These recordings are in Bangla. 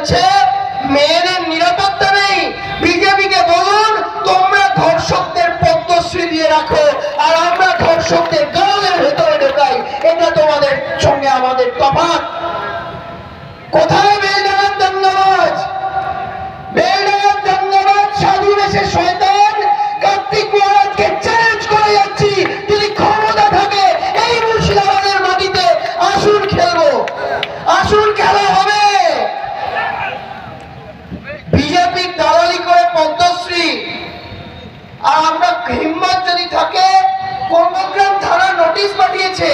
বলছে মেয়েদের নিরাপত্তা নেই। বিজেপিকে বলুন তোমরা ধর্ষকদের পদ্মশ্রী দিয়ে রাখো আর আমরা ধর্ষকদের গালের ভেতরে ঢোকাই। এটা তোমাদের সঙ্গে আমাদের তফাৎ। কোথায় বেলডাঙ্গার দাঙ্গাবাজ? বেলডাঙ্গার দাঙ্গাবাজ সাধু বেশে শয়তান কার্তিক মহারাজকে চ্যালেঞ্জ করে যাচ্ছি, যদি ক্ষমতা থাকে এই মুর্শিদাবাদের মাটিতে আসুন খেলবো, আসুন খেলা হবে। বিজেপি দালালি করে পদ্মশ্রী, আর আমরা হিম্মত যদি থাকে, কর্মগ্রাম থানা নোটিশ পাঠিয়েছে,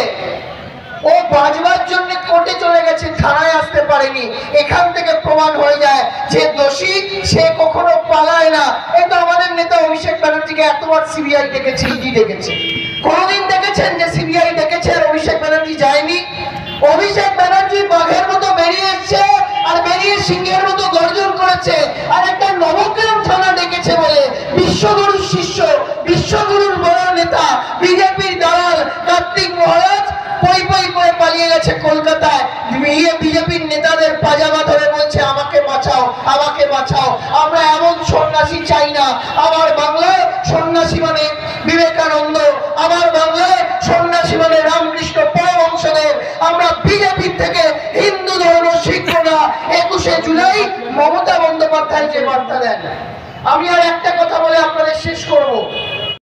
ও বাজবার জন্য কোর্টে চলে গেছে, থানায় আসতে পারেনি। এখান থেকে প্রমাণ হয়ে যায় যে দোষী সে কখনো পালায় না। এটা আমাদের নেতা অভিষেক ব্যানার্জিকে এতবার সিবিআই ডেকেছে, ইডি ডেকেছে। কোনদিন দেখেছেন যে সিবিআই ডেকেছে আর অভিষেক ব্যানার্জি যায়নি? অভিষেক ব্যানার্জি বাঘের মতো বেরিয়ে এসছে আর বেরিয়ে সিংহের মতো গর্জন করেছে। আর একটা নবগ্রাম থানা ডেকেছে বলে বিশ্বগুরুর শিষ্য, বিশ্বগুরুর বড় নেতা, বিজেপির দালাল কার্তিক মহারাজ পই পই করে পালিয়ে গেছে কলকাতায়। বিজেপির নেতাদের পাজামা ধরে বলছে আমাকে বাঁচাও, আমাকে বাঁচাও। আমরা এমন সন্ন্যাসী চাই না। আমার বাংলায় সন্ন্যাসী মানে বিবেকানন্দ, আমার বাংলায় সন্ন্যাসী মানে রামকৃষ্ণ পরমহংসদেব। আমরা বিজেপির থেকে হিন্দু ধর্ম শিখব না। 21শে জুলাই মমতা বন্দ্যোপাধ্যায় যে বার্তা দেন, আমি আর একটা কথা বলে আপনাদের শেষ করব।